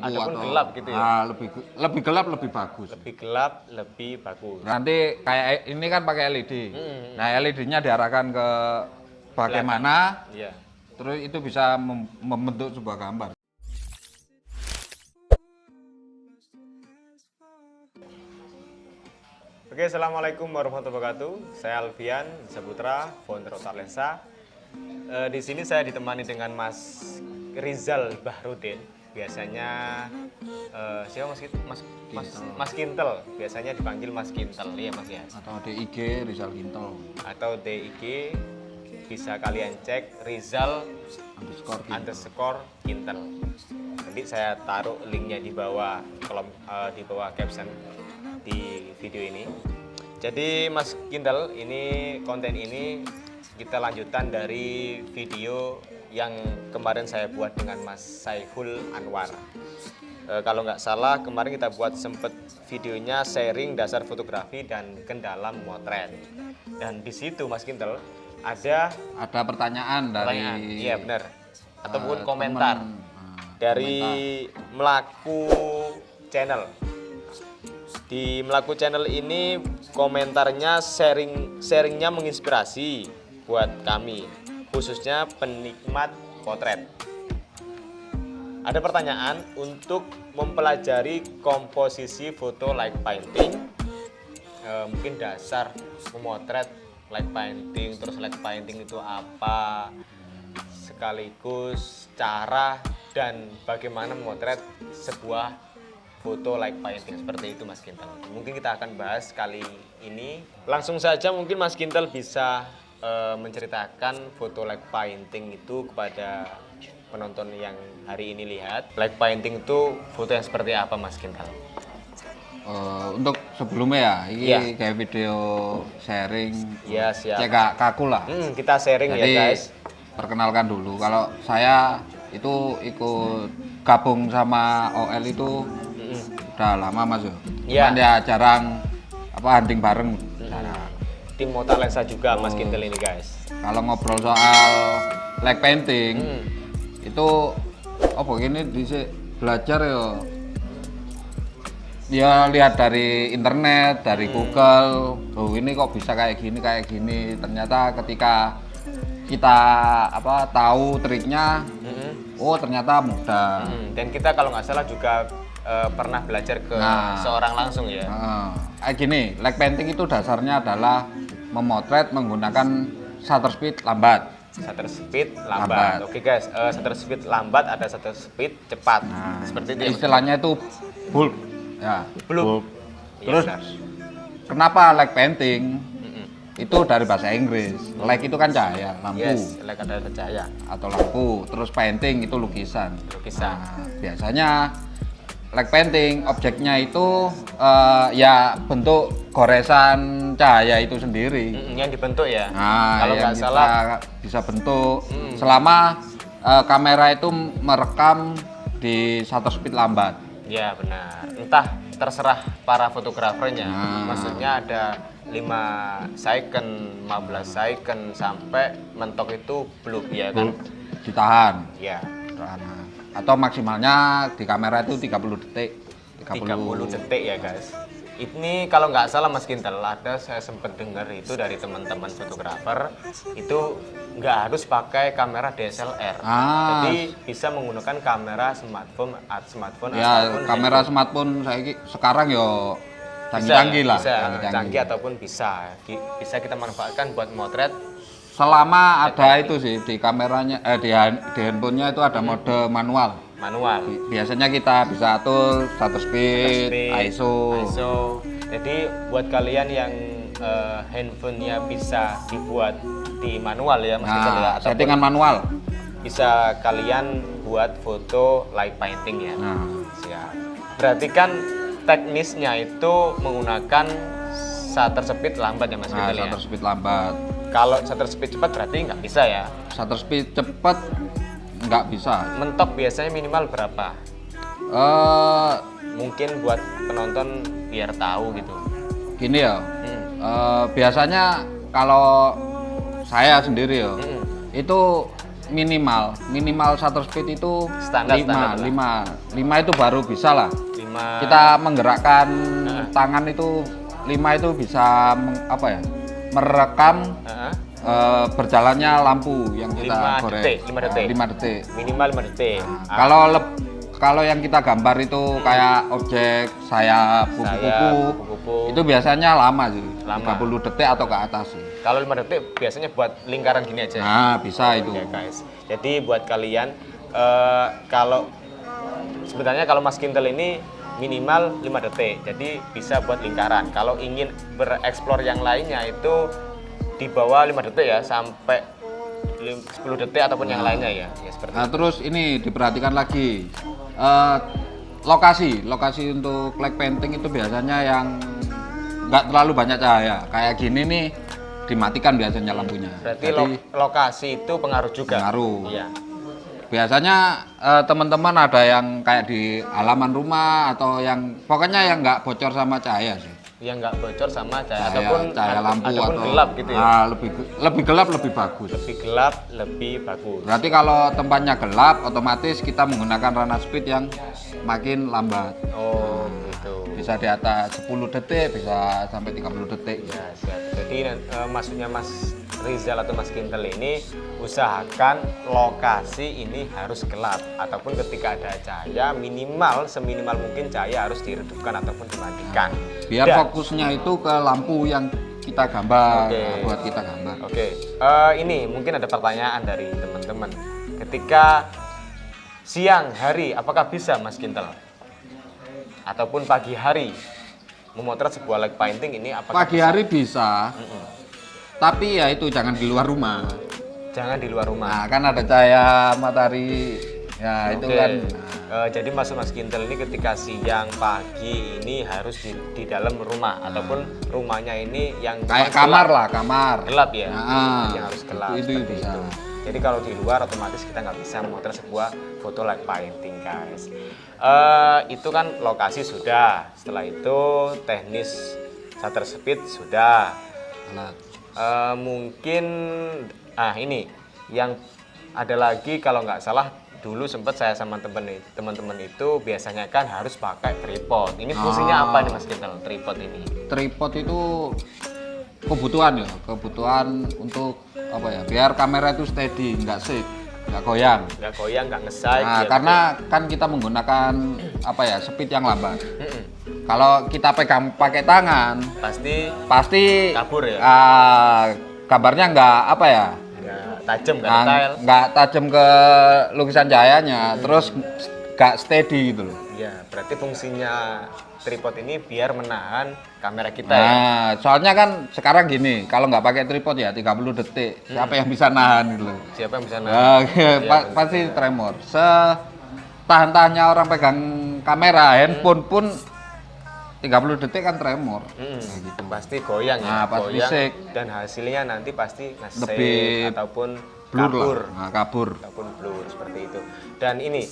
ataupun atau gelap gitu ya. lebih gelap lebih bagus. Lebih gelap, lebih bagus. Nanti kayak ini kan pakai LED. Nah, LED-nya diarahkan ke bagaimana, Iya. terus itu bisa membentuk sebuah gambar. Oke, assalamualaikum warahmatullahi wabarakatuh. Saya Alfian Saputra, founder Otarlensa. Di sini saya ditemani dengan Mas Rizal Bahrudin. Biasanya siapa Mas Kintel. Biasanya dipanggil Mas Kintel, iya Mas ya. Atau DIG Rizal Kintel. Atau DIG bisa kalian cek Rizal underscore Kintel. Nanti saya taruh linknya di bawah kolom di bawah caption di video ini. Jadi Mas Kintel, ini konten ini kita lanjutan dari video yang kemarin saya buat dengan Mas Saiful Anwar. Kalau nggak salah kemarin kita buat sempet videonya sharing dasar fotografi dan kendala memotret. Dan di situ Mas Kintel ada pertanyaan dari iya benar, ataupun komentar dari komentar. Melaku Channel. Di Melaku Channel ini komentarnya sharingnya menginspirasi buat kami, khususnya penikmat potret. Ada pertanyaan untuk mempelajari komposisi foto light painting, mungkin dasar memotret light painting, terus light painting itu apa, sekaligus cara dan bagaimana memotret sebuah foto light painting seperti itu Mas Kintel. Mungkin kita akan bahas kali ini. Langsung saja mungkin Mas Kintel bisa menceritakan foto light painting itu kepada penonton yang hari ini lihat. Light painting itu foto yang seperti apa Mas Kintel? Untuk sebelumnya ya, ini kayak video sharing. Iya siap. Cek kaku lah. Kita sharing. Jadi, ya guys. Perkenalkan dulu, kalau saya itu ikut gabung sama OL itu udah lama Mas ya. Cuman ya jarang hunting bareng. Tim Otarlensa juga Mas Kintel ini guys. Kalau ngobrol soal light painting itu begini belajar ya lihat dari internet, dari Google. Ini kok bisa kayak gini. Ternyata ketika kita tahu triknya, ternyata mudah. Dan kita kalau nggak salah juga pernah belajar ke seorang langsung ya. Gini, light painting itu dasarnya adalah memotret menggunakan shutter speed lambat. Shutter speed lambat. Oke guys, shutter speed lambat, ada shutter speed cepat. Seperti itu. Istilahnya itu bulb. Ya, bulb. Terus kenapa light painting? Itu dari bahasa Inggris. Light itu kan cahaya, lampu. Yes, light adalah cahaya atau lampu. Terus painting itu lukisan. Lukisan. Biasanya light painting objeknya itu ya bentuk goresan cahaya itu sendiri. Yang dibentuk ya. Kalau nggak salah bisa bentuk selama kamera itu merekam di shutter speed lambat. Ya benar. Entah terserah para fotografernya. Maksudnya ada 5 second, 15 second sampai mentok itu belum ya kan? Ditahan. Ya. Atau maksimalnya di kamera itu 30 detik. 30 detik ya guys. Ini kalau nggak salah Mas Kintel, saya sempat dengar itu dari teman-teman fotografer itu nggak harus pakai kamera DSLR. Jadi bisa menggunakan kamera smartphone ya, ataupun kamera smartphone sekarang yo canggih-canggih lah. Canggih ataupun bisa kita manfaatkan buat motret. Selama ada itu sih di kameranya, di handphonenya itu ada mode manual. Biasanya kita bisa atur shutter speed, ISO. Jadi buat kalian yang handphonenya bisa dibuat di manual ya Mas Kintel ya, settingan manual. Bisa kalian buat foto light painting ya. Siap. Berarti kan teknisnya itu menggunakan shutter speed lambat ya Mas Kintel ya. Shutter speed lambat. Kalau shutter speed cepat berarti nggak bisa ya? Shutter speed cepat nggak bisa. Mentok biasanya minimal berapa? Mungkin buat penonton biar tahu gitu. Gini ya, biasanya kalau saya sendiri itu minimal shutter speed itu Standar 5 itu baru bisa lah. 5 Kita menggerakkan tangan itu 5 itu bisa merekam berjalannya lampu yang kita 5 goreng. detik, 5 detik. 5 detik. minimal 5 detik. Kalau yang kita gambar itu kayak objek sayap, kupu-kupu, itu biasanya lama sih, 30 detik atau ke atas sih. Kalau 5 detik biasanya buat lingkaran gini aja. Nah, bisa itu. Oke, guys. Jadi buat kalian kalau sebenarnya kalau Mas Kintel ini minimal 5 detik. Jadi bisa buat lingkaran. Kalau ingin bereksplor yang lainnya itu di bawah 5 detik ya, sampai 10 detik ataupun yang lainnya ya. Ya seperti Nah, terus ini diperhatikan lagi. Lokasi untuk light painting itu biasanya yang nggak terlalu banyak cahaya. Kayak gini nih dimatikan biasanya lampunya. Berarti Jadi, lokasi itu pengaruh juga. pengaruh. Iya. Biasanya teman-teman ada yang kayak di halaman rumah atau yang pokoknya yang nggak bocor sama cahaya sih. Yang nggak bocor sama cahaya, Cahaya lampu ataupun atau gelap gitu ya. Nah, lebih gelap lebih bagus. Lebih gelap lebih bagus. Berarti kalau tempatnya gelap, otomatis kita menggunakan runner speed yang makin lambat. Oh, gitu. Bisa di atas 10 detik, bisa sampai 30 detik. Ya, siap. Jadi maksudnya Mas Rizal atau Mas Kintel ini usahakan lokasi ini harus gelap, ataupun ketika ada cahaya minimal seminimal mungkin cahaya harus diredupkan ataupun dimatikan. Biar Dan- fokusnya itu ke lampu yang kita gambar, Oke. buat kita gambar. Oke, ini mungkin ada pertanyaan dari teman-teman. Ketika siang hari, apakah bisa Mas Kintel? Ataupun pagi hari memotret sebuah light painting ini apakah Pagi bisa? hari bisa, tapi ya itu jangan di luar rumah. Jangan di luar rumah. Nah, kan ada cahaya matahari, ya itu Oke. kan. Jadi maksud Mas Kintel ini ketika siang pagi ini harus di dalam rumah ataupun rumahnya ini yang Kayak cuma kamar gelap. lah, kamar. Gelap ya, Nah, yang harus gelap. itu seperti bisa. itu. Jadi kalau di luar otomatis kita nggak bisa memotret sebuah foto light painting, guys. Itu kan lokasi sudah. Setelah itu teknis shutter speed sudah. Nah, Mungkin ini yang ada lagi kalau nggak salah dulu sempat saya sama teman-teman itu biasanya kan harus pakai tripod. Ini fungsinya apa nih Mas Kintel, tripod ini? tripod itu kebutuhan untuk apa ya? Biar kamera itu steady, nggak shake, nggak goyang. Nggak goyang, nggak ngesai. Nah, karena kan kita menggunakan apa ya? Speed yang lambat. Kalau kita pegang pakai tangan, pasti kabur ya? gambarnya nggak apa ya? Nggak tajam, nggak detail. Nggak tajam ke lukisan cahayanya, terus nggak steady gitu loh. Iya, berarti fungsinya tripod ini biar menahan kamera kita ya. Nah, soalnya kan sekarang gini, kalau nggak pakai tripod ya 30 detik, siapa yang bisa nahan gitu loh. Siapa yang bisa Nah, nahan? pasti tremor. Setahan-tahannya orang pegang kamera, handphone pun 30 detik kan tremor. Nah, gitu. Pasti goyang ya, Nah, pasti goyang shake. dan hasilnya nanti pasti nge-shake Lebih ataupun Blur kabur. lah. Nah, kabur. Ataupun blur seperti itu. Dan ini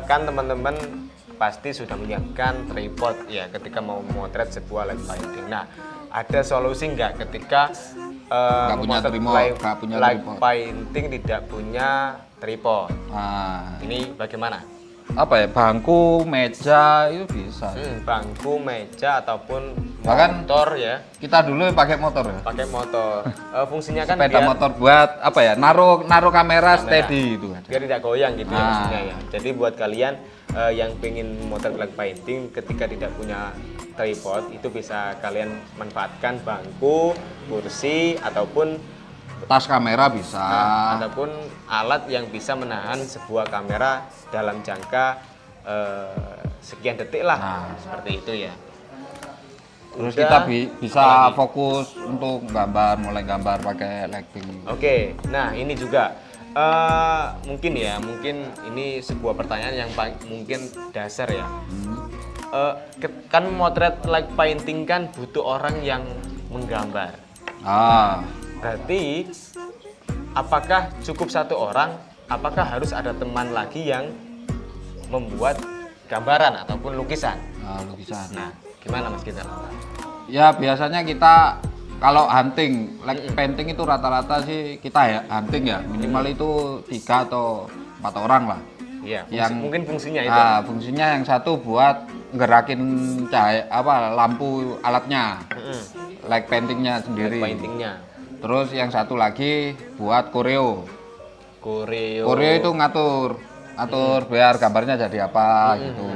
kan teman-teman pasti sudah menyiapkan tripod ya ketika mau memotret sebuah light painting. Nah, ada solusi nggak ketika Nggak punya memotret tripod, nggak punya light tripod. painting tidak punya tripod? Nah, Ini bagaimana? apa ya? Bangku, meja itu bisa. Bangku, meja ataupun Bahkan motor ya. Kita dulu pakai motor ya. Pakai motor. Fungsinya kan Sepeda biar motor buat apa ya? Naruh kamera steady itu. biar tidak goyang gitu ya Ah. maksudnya ya. Jadi buat kalian yang pengen motret light painting ketika tidak punya tripod itu bisa kalian manfaatkan bangku, kursi ataupun Tas kamera bisa. ataupun alat yang bisa menahan sebuah kamera dalam jangka sekian detik lah. Nah. Seperti itu ya. Terus Udah, kita bisa apalagi? fokus untuk mulai gambar pakai lighting. Oke, nah ini juga mungkin ini sebuah pertanyaan yang mungkin dasar ya. Kan motret light painting kan butuh orang yang menggambar. Ah, Berarti apakah cukup satu orang? Apakah harus ada teman lagi yang membuat gambaran ataupun lukisan? lukisan. Nah, gimana Mas kita? Ya biasanya kita kalau hunting, like painting itu rata-rata sih kita ya hunting ya minimal itu 3 atau 4 orang lah. Iya, Yang mungkin fungsinya itu. Nah, fungsinya yang satu buat gerakin cahaya lampu alatnya, like paintingnya sendiri. Paintingnya. Terus yang satu lagi buat koreo. Koreo itu ngatur biar gambarnya jadi apa gitu.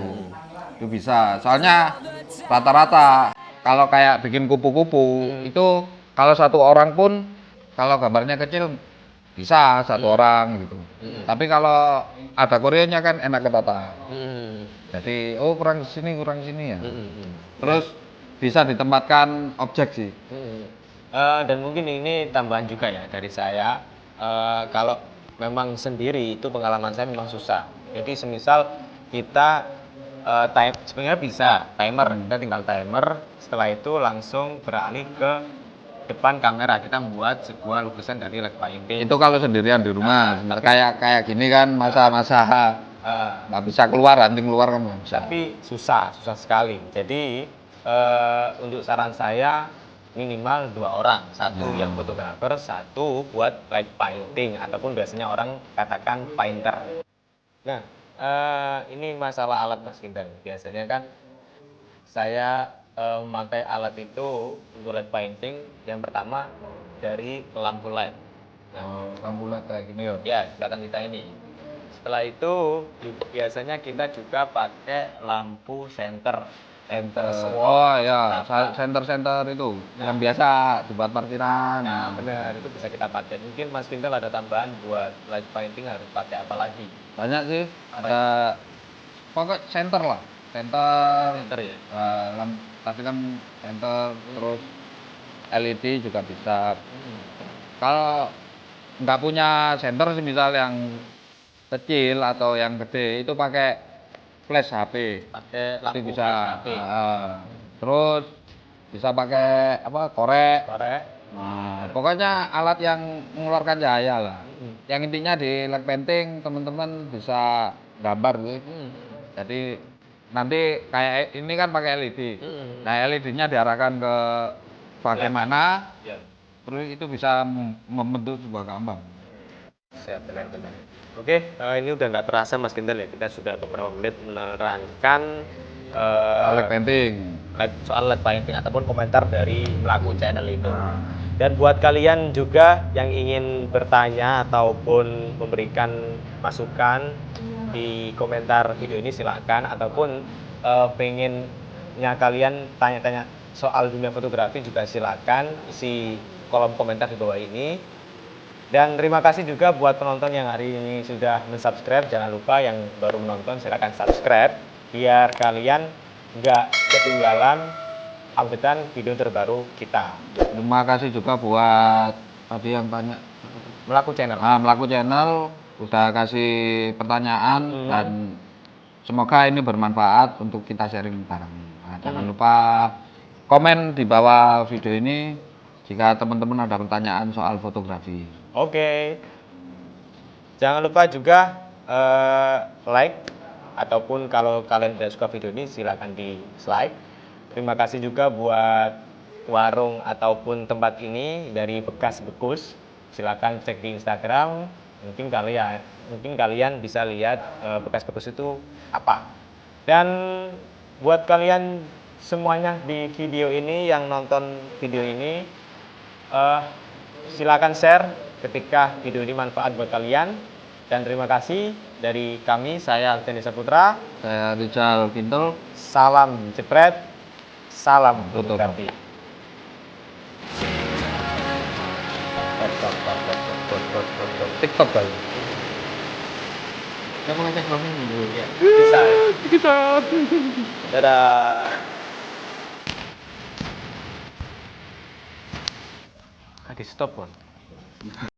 Itu bisa. Soalnya rata-rata kalau kayak bikin kupu-kupu itu kalau satu orang pun kalau gambarnya kecil bisa satu orang gitu. Tapi kalau ada koreonya kan enak ketata. Jadi kurang sini ya. Terus bisa ditempatkan objek sih. Dan mungkin ini tambahan juga ya dari saya. Kalau memang sendiri itu pengalaman saya memang susah. Jadi semisal kita sebenarnya bisa timer, kita tinggal timer. Setelah itu langsung beralih ke depan kamera, kita membuat sebuah lukisan dari lead painting. Itu kalau sendirian di rumah. Kayak gini kan masa-masa nggak bisa keluar, hunting keluar kan nggak bisa. Tapi susah sekali. Jadi untuk saran saya minimal 2 orang, satu yang fotografer, satu buat light painting ataupun biasanya orang katakan painter. Nah, ini masalah alat Mas Kinten. Biasanya kan saya memakai alat itu untuk light painting. Yang pertama dari lampu LED. Lampu LED kayak gini ya. Ya, belakang kita ini. Setelah itu biasanya kita juga pakai lampu senter. Oh ya, center itu yang biasa dibuat parkiran. Nah, benar, itu bisa kita pakai. Mungkin Mas Kinten ada tambahan buat light painting harus pakai apa lagi? Banyak sih. Ada pokok center lah. Center ya. Tapi kan center terus LED juga bisa. Kalau nggak punya center sih misal yang kecil atau yang gede itu pakai flash HP. Pakai lampu Bisa. HP. Terus bisa pakai korek. Nah, Pokoknya alat yang mengeluarkan cahaya lah. Yang intinya di LED painting teman-teman bisa gambar gitu. Jadi nanti kayak ini kan pakai LED. Nah, LED-nya diarahkan ke bagaimana, terus itu bisa membentuk sebuah gambar. Siap, benar. Oke, ini udah nggak terasa Mas Kinten ya, kita sudah beberapa menit menerangkan LED painting. soal LED painting ataupun komentar dari pelaku channel itu. Dan buat kalian juga yang ingin bertanya ataupun memberikan masukan di komentar video ini silakan, ataupun pengennya kalian tanya-tanya soal dunia fotografi juga silakan isi kolom komentar di bawah ini. Dan terima kasih juga buat penonton yang hari ini sudah mensubscribe. Jangan lupa yang baru menonton silakan subscribe biar kalian nggak ketinggalan updatean video terbaru kita. Terima kasih juga buat tadi yang tanya Melaku channel. Melaku channel udah kasih pertanyaan dan semoga ini bermanfaat untuk kita sharing bareng. Jangan lupa komen di bawah video ini jika teman-teman ada pertanyaan soal fotografi. Oke. Jangan lupa juga like, ataupun kalau kalian tidak suka video ini silakan dislike. Terima kasih juga buat warung ataupun tempat ini dari Bekas Bekus. Silakan cek di Instagram. Mungkin kalian bisa lihat Bekas Bekus itu apa. Dan buat kalian semuanya di video ini yang nonton video ini, silakan share ketika video ini manfaat buat kalian. Dan terima kasih dari kami, saya Alten Saputra, Saya Rizal Kintel. salam jepret, salam fotografi. TikTok kali. Kamu ngecek belum dulu ya? Bisa. Dadah. Di stop pun.